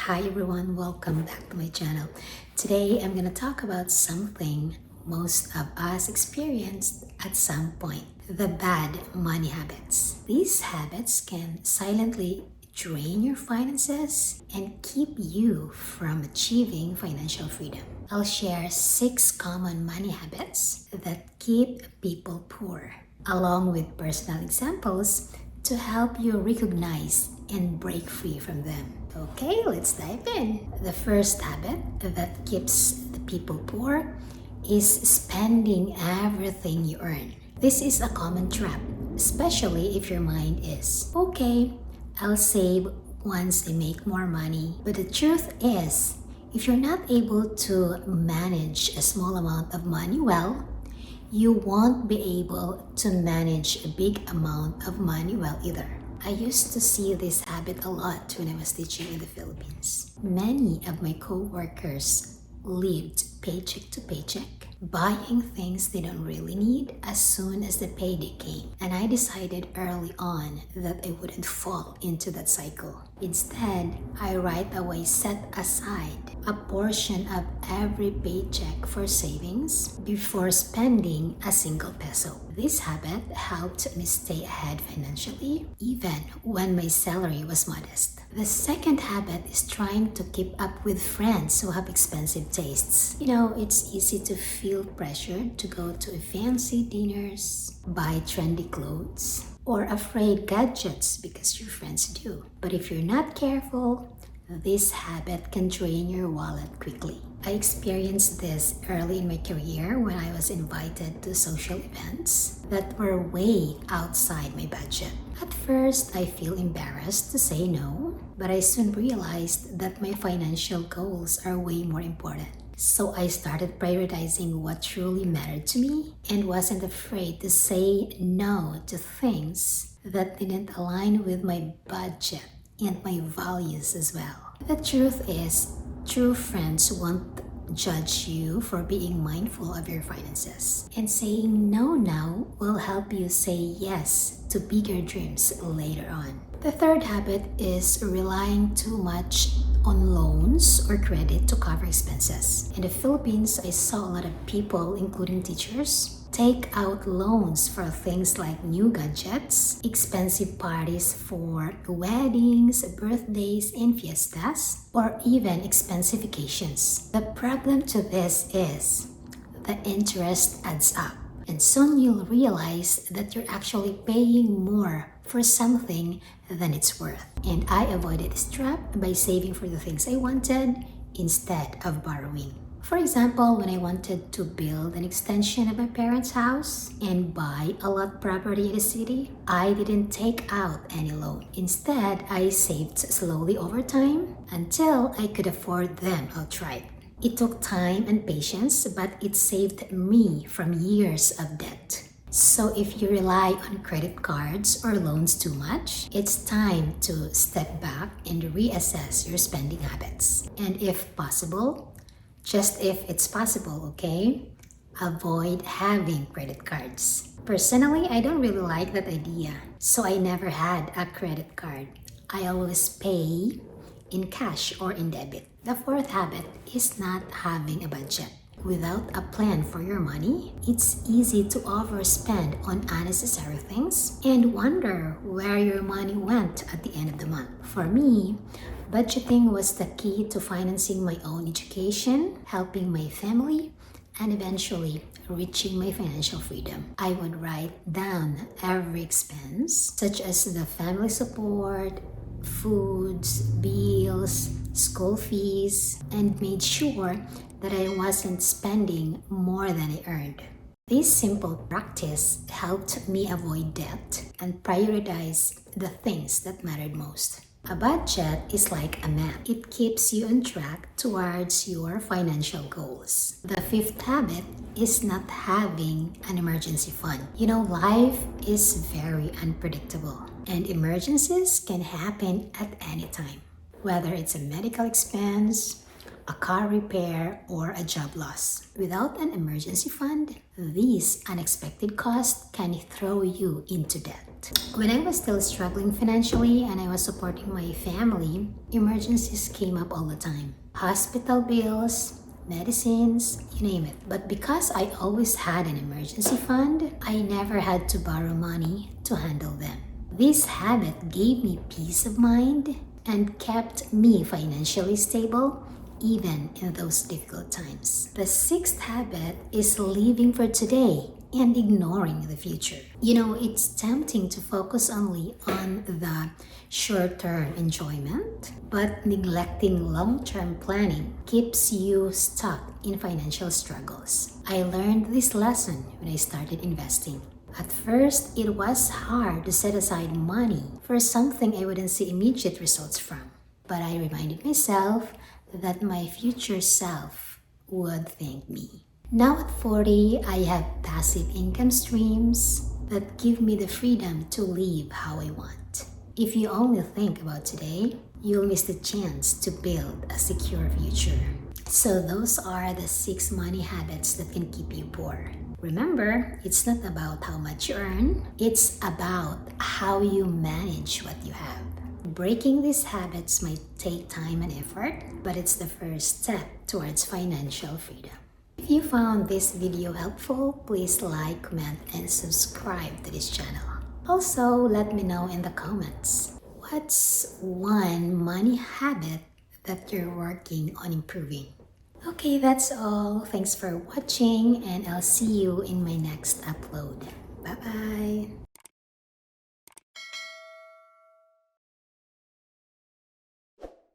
Hi everyone, welcome back to my channel. Today I'm going to talk about something most of us experienced at some point, the bad money habits. These habits can silently drain your finances and keep you from achieving financial freedom. I'll share 6 common money habits that keep people poor, along with personal examples to help you recognize and break free from them. Okay, let's dive in. The first habit that keeps the people poor is spending everything you earn. This is a common trap, especially if your mind is, okay, I'll save once I make more money. But the truth is, if you're not able to manage a small amount of money well, you won't be able to manage a big amount of money well either. I used to see this habit a lot when I was teaching in the Philippines. Many of my co-workers lived paycheck to paycheck, buying things they don't really need as soon as the payday came. And I decided early on that I wouldn't fall into that cycle. Instead, I right away set aside a portion of every paycheck for savings before spending a single peso. This habit helped me stay ahead financially, even when my salary was modest. The second habit is trying to keep up with friends who have expensive tastes. It's easy to feel pressured to go to fancy dinners, buy trendy clothes, or afraid gadgets because your friends do. But if you're not careful, this habit can drain your wallet quickly. I experienced this early in my career when I was invited to social events that were way outside my budget. At first, I feel embarrassed to say no, but I soon realized that my financial goals are way more important. So I started prioritizing what truly mattered to me and wasn't afraid to say no to things that didn't align with my budget and my values as well. The truth is, true friends won't judge you for being mindful of your finances. And saying no now will help you say yes to bigger dreams later on. The third habit is relying too much on loans or credit to cover expenses. In the Philippines, I saw a lot of people, including teachers, take out loans for things like new gadgets, expensive parties for weddings, birthdays, and fiestas, or even expensive vacations. The problem to this is the interest adds up, and soon you'll realize that you're actually paying more for something than it's worth. And I avoided this trap by saving for the things I wanted instead of borrowing. For example, when I wanted to build an extension of my parents' house and buy a lot property in the city, I didn't take out any loan. Instead, I saved slowly over time until I could afford them outright. It took time and patience, but it saved me from years of debt. So if you rely on credit cards or loans too much, it's time to step back and reassess your spending habits. And if possible, just if it's possible, okay? Avoid having credit cards. Personally, I don't really like that idea, so I never had a credit card. I always pay in cash or in debit. The fourth habit is not having a budget. Without a plan for your money, it's easy to overspend on unnecessary things and wonder where your money went at the end of the month. For me, budgeting was the key to financing my own education, helping my family, and eventually reaching my financial freedom. I would write down every expense, such as the family support, foods, bills, school fees, and made sure that I wasn't spending more than I earned. This simple practice helped me avoid debt and prioritize the things that mattered most. A budget is like a map. It keeps you on track towards your financial goals. The fifth habit is not having an emergency fund. Life is very unpredictable, and emergencies can happen at any time, whether it's a medical expense, a car repair, or a job loss. Without an emergency fund, these unexpected costs can throw you into debt. When I was still struggling financially and I was supporting my family, emergencies came up all the time. Hospital bills, medicines, you name it. But because I always had an emergency fund, I never had to borrow money to handle them. This habit gave me peace of mind and kept me financially stable even in those difficult times. The sixth habit is living for today and ignoring the future. You know, it's tempting to focus only on the short-term enjoyment, but neglecting long-term planning keeps you stuck in financial struggles. I learned this lesson when I started investing. At first, it was hard to set aside money for something I wouldn't see immediate results from. But I reminded myself that my future self would thank me. Now at 40, I have passive income streams that give me the freedom to live how I want. If you only think about today, you'll miss the chance to build a secure future. So those are the 6 money habits that can keep you poor. Remember, it's not about how much you earn, it's about how you manage what you have. Breaking these habits might take time and effort, but it's the first step towards financial freedom. If you found this video helpful, please like, comment, and subscribe to this channel. Also, let me know in the comments, what's one money habit that you're working on improving? Okay, that's all. Thanks for watching, and I'll see you in my next upload. Bye-bye.